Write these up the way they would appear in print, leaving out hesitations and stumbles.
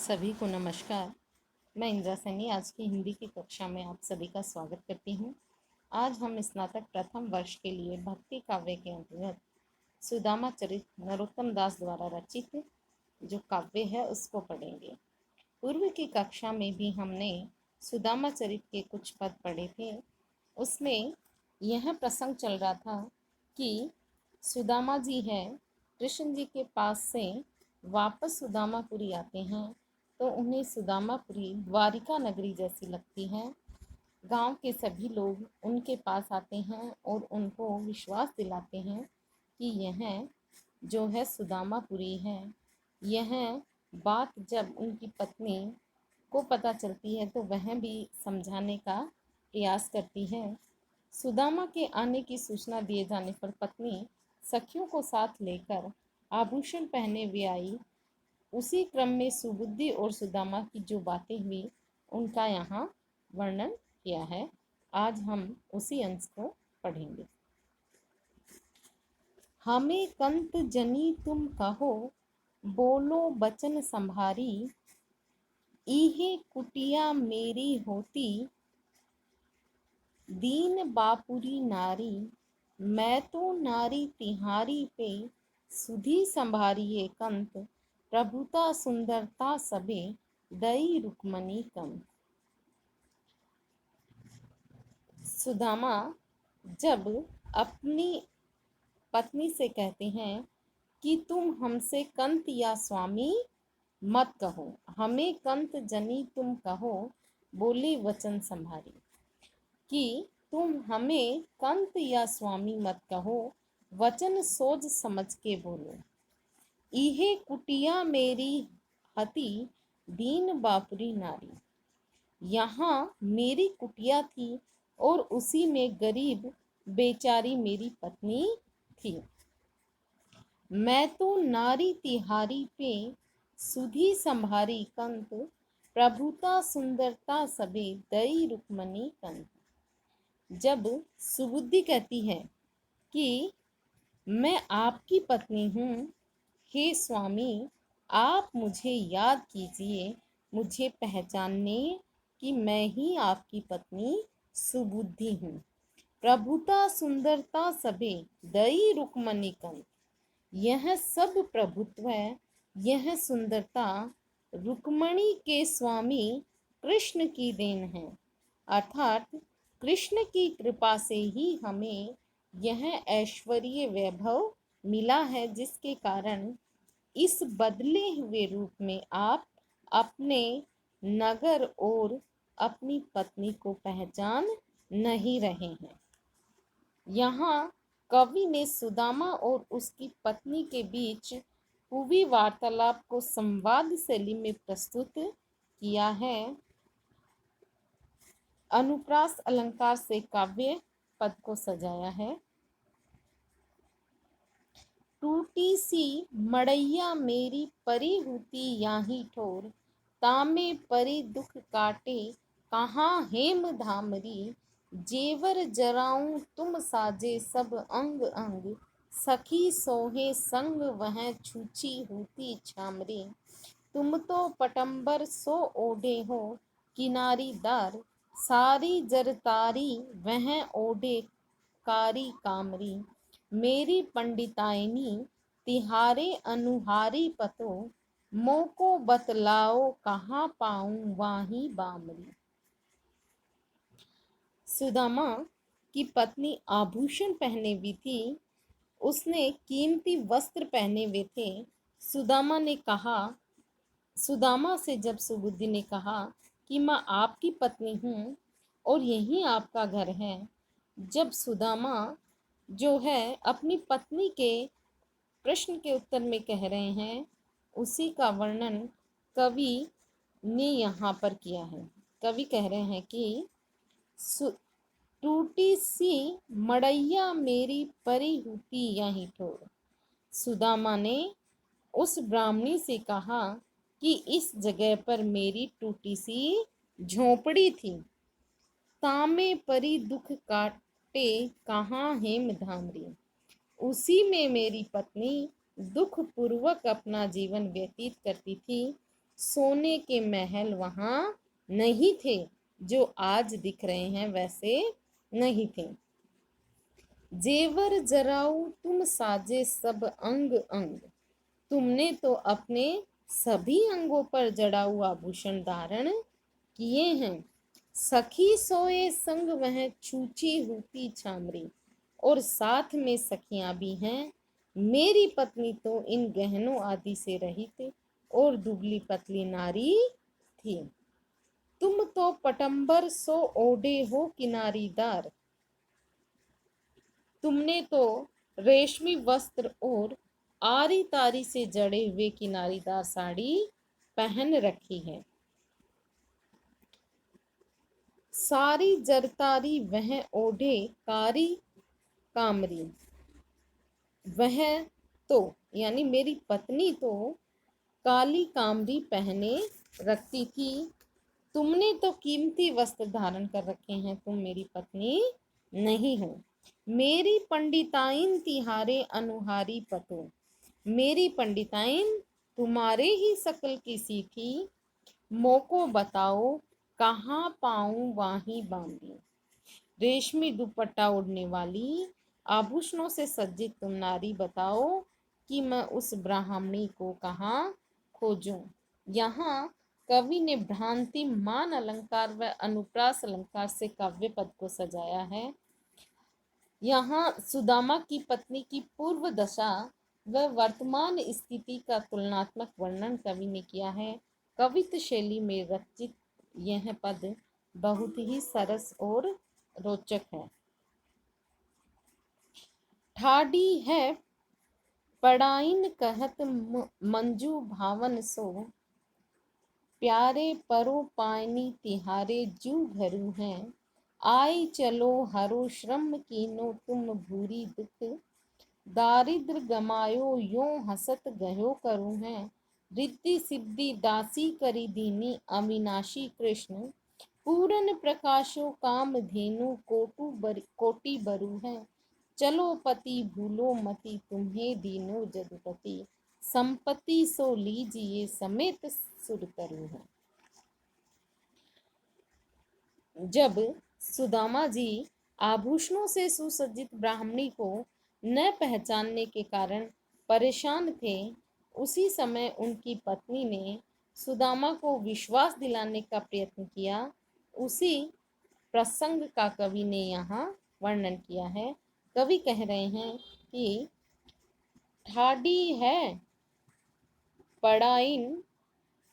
सभी को नमस्कार। मैं इंदिरा सैनी आज की हिंदी की कक्षा में आप सभी का स्वागत करती हूँ। आज हम स्नातक प्रथम वर्ष के लिए भक्ति काव्य के अंतर्गत सुदामा चरित नरोत्तम दास द्वारा रचित जो काव्य है उसको पढ़ेंगे। पूर्व की कक्षा में भी हमने सुदामा चरित के कुछ पद पढ़े थे। उसमें यह प्रसंग चल रहा था कि सुदामा जी है कृष्ण जी के पास से वापस सुदामापुरी आते हैं तो उन्हें सुदामापुरी द्वारिका नगरी जैसी लगती है। गांव के सभी लोग उनके पास आते हैं और उनको विश्वास दिलाते हैं कि यह जो है सुदामापुरी है। यह बात जब उनकी पत्नी को पता चलती है तो वह भी समझाने का प्रयास करती है। सुदामा के आने की सूचना दिए जाने पर पत्नी सखियों को साथ लेकर आभूषण पहने हुए आई। उसी क्रम में सुबुद्धि और सुदामा की जो बातें हुई उनका यहाँ वर्णन किया है। आज हम उसी अंश को पढ़ेंगे। हमें कंत जनी तुम कहो, बोलो बचन संभारी, इहे कुटिया मेरी होती, दीन बापुरी नारी, मैं तो नारी तिहारी पे, सुधी संभारिये कंत, प्रभुता सुंदरता सबे, दई रुक्मणी कंत। सुदामा जब अपनी पत्नी से कहते हैं कि तुम हमसे कंत या स्वामी मत कहो, हमें कंत जनी तुम कहो, बोले वचन संभारी, कि तुम हमें कंत या स्वामी मत कहो, वचन सोच समझ के बोलो। इहे कुटिया मेरी हती, दीन बापुरी नारी, यहाँ मेरी कुटिया थी और उसी में गरीब बेचारी मेरी पत्नी थी। मैं तो नारी तिहारी पे, सुधी संभारी कंत, प्रभुता सुंदरता सबे, दई रुक्मणी कंत। जब सुबुद्धि कहती है कि मैं आपकी पत्नी हूँ, हे स्वामी आप मुझे याद कीजिए, मुझे पहचानने कि मैं ही आपकी पत्नी सुबुद्धि हूँ। प्रभुता सुंदरता सबे, दई रुक्मणी कंत। यह सब प्रभुत्व, यह सुंदरता रुक्मणी के स्वामी कृष्ण की देन है। अर्थात कृष्ण की कृपा से ही हमें यह ऐश्वर्य वैभव मिला है, जिसके कारण इस बदले हुए रूप में आप अपने नगर और अपनी पत्नी को पहचान नहीं रहे हैं। यहाँ कवि ने सुदामा और उसकी पत्नी के बीच हुई वार्तालाप को संवाद शैली में प्रस्तुत किया है। अनुप्रास अलंकार से काव्य पद को सजाया है। टूटी सी मड़ैया मेरी परी हुती याही ठोर, तामे परी दुख काटे कहाँ हेम धामरी, जेवर जराऊं तुम साजे सब अंग अंग, सखी सोहे संग वह छूची होती छामरी, तुम तो पटंबर सो ओढ़े हो किनारीदार, सारी जरतारी वह ओढ़े कारी कामरी, मेरी पंडिताइनी तिहारे अनुहारी पतो, मोको बतलाओ कहाँ पाऊं वाही बामरी। सुदामा की पत्नी आभूषण पहने हुई थी, उसने कीमती वस्त्र पहने हुए थे। सुदामा से जब सुबुद्धि ने कहा कि मैं आपकी पत्नी हूँ और यही आपका घर है, जब सुदामा जो है अपनी पत्नी के प्रश्न के उत्तर में कह रहे हैं, उसी का वर्णन कवि ने यहाँ पर किया है। कवि कह रहे हैं कि टूटी सी मड़ैया मेरी परी हुती यहीं ठोर। सुदामा ने उस ब्राह्मणी से कहा कि इस जगह पर मेरी टूटी सी झोपड़ी थी, तामे परी दुख काटे कहाँ हेम धामरी, उसी में मेरी पत्नी दुख पूर्वक अपना जीवन व्यतीत करती थी। सोने के महल वहां नहीं थे, जो आज दिख रहे हैं वैसे नहीं थे। जेवर जराऊ तुम साजे सब अंग अंग, तुमने तो अपने सभी अंगों पर जड़ाऊ आभूषण धारण किए हैं। सखी सोए संग वह छूची हुती छामरी, और साथ में सखियां भी हैं। मेरी पत्नी तो इन गहनों आदि से रहित और दुबली पतली नारी थी। तुम तो पटंबर सो ओढ़े हो किनारीदार, तुमने तो रेशमी वस्त्र और आरी तारी से जड़े हुए किनारीदार साड़ी पहन रखी है। सारी जरतारी वह ओढ़े कारी कामरी, वह तो यानी मेरी पत्नी तो काली कामरी पहने रखती थी। तुमने तो कीमती वस्त्र धारण कर रखे हैं, तुम मेरी पत्नी नहीं हो। मेरी पंडिताइन तिहारे अनुहारी पतो, मेरी पंडिताइन तुम्हारे ही शकल की सी थी। मोको बताओ कहाँ पाऊं वाही बांधी, रेशमी दुपट्टा ओढ़ने वाली आभूषणों से सज्जित तुम नारी बताओ कि मैं उस ब्राह्मणी को कहाँ खोजूं। यहाँ कवि ने भ्रांति मान अलंकार व अनुप्रास अलंकार से काव्य पद को सजाया है। यहाँ सुदामा की पत्नी की पूर्व दशा व वर्तमान स्थिति का तुलनात्मक वर्णन कवि ने किया है। कवित्त शैली में रचित यह पद बहुत ही सरस और रोचक है। ठाडी है पड़ाइन कहत मंजू भावन सो, प्यारे परो पायनी तिहारे जू घरू हैं। आई चलो हरो श्रम कीनो तुम भूरी दुख, दारिद्र गमायो यो हसत गयो करूँ हैं। रिद्धि सिद्धि दासी करी दीनी अविनाशी कृष्ण, पूरन प्रकाशो काम धेनु कोटि बरु है। चलो पति भूलो मति तुम्हें दीनो जदुपति, संपत्ति सो लीजिए समेत सुर तरु है। जब सुदामा जी आभूषणों से सुसज्जित ब्राह्मणी को न पहचानने के कारण परेशान थे, उसी समय उनकी पत्नी ने सुदामा को विश्वास दिलाने का प्रयत्न किया। उसी प्रसंग का कवि ने यहाँ वर्णन किया है। कवि कह रहे हैं कि ठाडी है पड़ाइन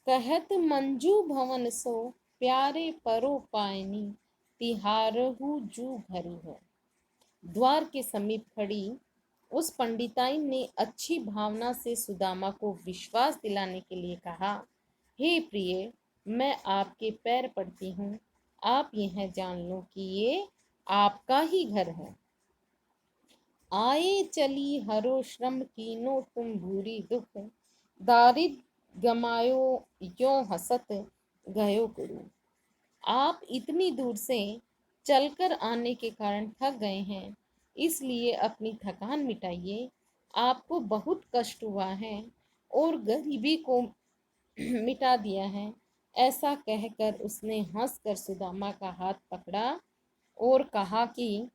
कहत मंजू भवन सो, प्यारे परो पायनी तिहारहु जू घरू है। द्वार के समीप खड़ी उस पंडिताइन ने अच्छी भावना से सुदामा को विश्वास दिलाने के लिए कहा, हे प्रिय, मैं आपके पैर पड़ती हूँ, आप यह जान लो कि ये आपका ही घर है। आए चली हरो श्रम कीनो तुम भूरी दुख, दारिद्र गमायो यो हसत गयो गुरु। आप इतनी दूर से चलकर आने के कारण थक गए हैं, इसलिए अपनी थकान मिटाइए। आपको बहुत कष्ट हुआ है और गरीबी को मिटा दिया है। ऐसा कहकर उसने हंसकर सुदामा का हाथ पकड़ा और कहा कि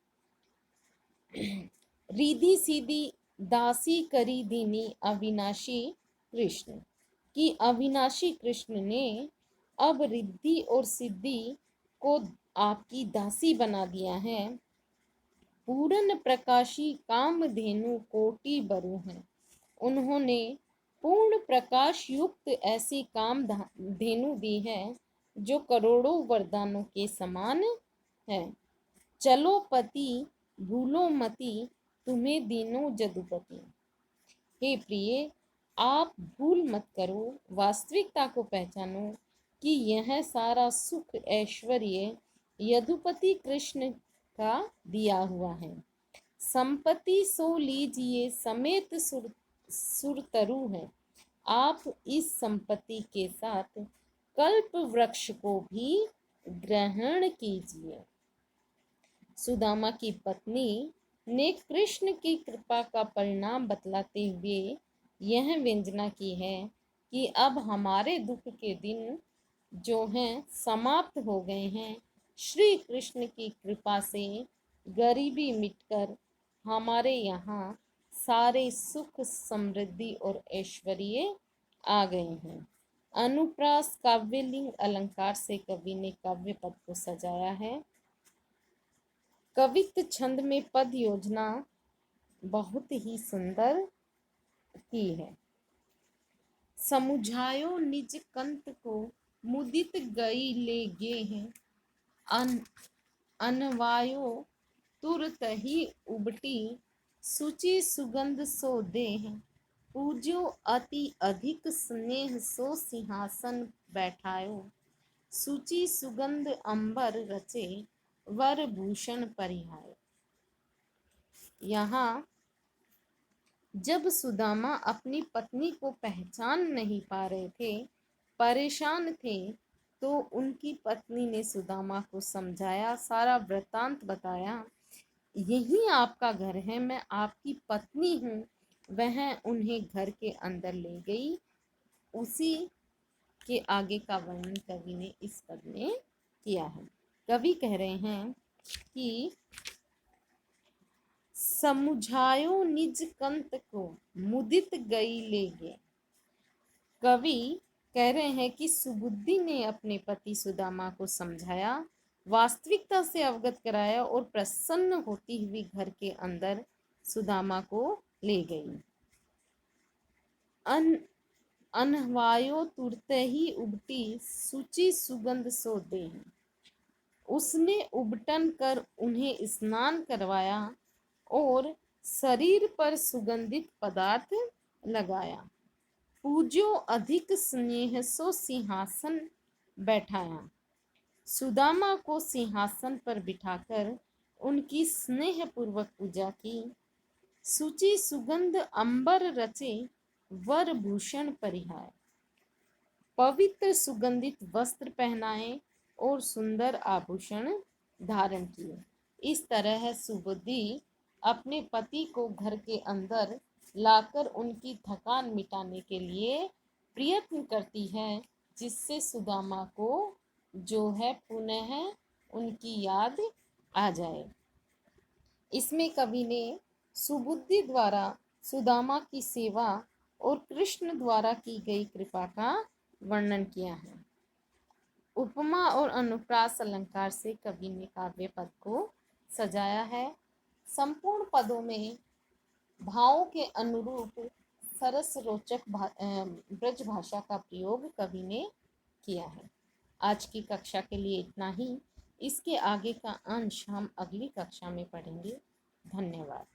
रीधी सीधी दासी करी दीनी अविनाशी कृष्ण, कि अविनाशी कृष्ण ने अब रिद्धि और सिद्धि को आपकी दासी बना दिया है। पूरन प्रकाशी कामधेनु कोटि बरु हैं, उन्होंने पूर्ण प्रकाश युक्त ऐसी काम धेनु दी है जो करोड़ों वरदानों के समान है। चलो पति भूलो मति तुम्हें दीनो जदुपति, हे प्रिय, आप भूल मत करो, वास्तविकता को पहचानो कि यह सारा सुख ऐश्वर्य यदुपति कृष्ण का दिया हुआ है। संपत्ति सो लीजिए समेत सुरतरु है। आप इस संपत्ति के साथ कल्प वृक्ष को भी ग्रहण कीजिए। सुदामा की पत्नी ने कृष्ण की कृपा का परिणाम बतलाते हुए यह व्यंजना की है कि अब हमारे दुख के दिन जो हैं समाप्त हो गए हैं। श्री कृष्ण की कृपा से गरीबी मिटकर हमारे यहाँ सारे सुख समृद्धि और ऐश्वर्य आ गए हैं। अनुप्रास काव्यलिंग अलंकार से कवि ने काव्य पद को सजाया है। कवित्व छंद में पद योजना बहुत ही सुंदर की है। समुझायो निज कंत को मुदित गई ले गे हैं। अनवायो तुरत ही उबटी सुचि सुगंध सो दे हैं। पूज्यो अति अधिक स्नेह सो सिंहासन बैठायो। सुचि सुगंध अंबर रचे वर भूषण परिहाय। यहाँ जब सुदामा अपनी पत्नी को पहचान नहीं पा रहे थे, परेशान थे, तो उनकी पत्नी ने सुदामा को समझाया, सारा वृतांत बताया। यही आपका घर है, मैं आपकी पत्नी हूँ। वह उन्हें घर के अंदर ले गई। उसी के आगे का वर्णन कवि ने इस पद में किया है। कवि कह रहे हैं कि समुझायो निज कंत को मुदित गई ले गे। कवि कह रहे हैं कि सुबुद्धि ने अपने पति सुदामा को समझाया, वास्तविकता से अवगत कराया और प्रसन्न होती हुई घर के अंदर सुदामा को ले गई। अनहवायो तुरते ही उबटी सुचि सुगंध सो दे। उसने उबटन कर उन्हें स्नान करवाया और शरीर पर सुगंधित पदार्थ लगाया। पूज्यो अधिक स्नेह सो सिंहासन बैठाया। सुदामा को सिंहासन पर बिठाकर उनकी स्नेह पूर्वक पूजा की। सुचि सुगंध अंबर रचे वर भूषण परिहाय। पवित्र सुगंधित वस्त्र पहनाए और सुंदर आभूषण धारण किए। इस तरह सुबुद्धि अपने पति को घर के अंदर लाकर उनकी थकान मिटाने के लिए प्रयत्न करती है, जिससे सुदामा को जो है पुनः उनकी याद आ जाए। इसमें कवि ने सुबुद्धि द्वारा सुदामा की सेवा और कृष्ण द्वारा की गई कृपा का वर्णन किया है। उपमा और अनुप्रास अलंकार से कवि ने काव्य पद को सजाया है। संपूर्ण पदों में भावों के अनुरूप सरस रोचक ब्रज भाषा का प्रयोग कवि ने किया है। आज की कक्षा के लिए इतना ही। इसके आगे का अंश हम अगली कक्षा में पढ़ेंगे। धन्यवाद।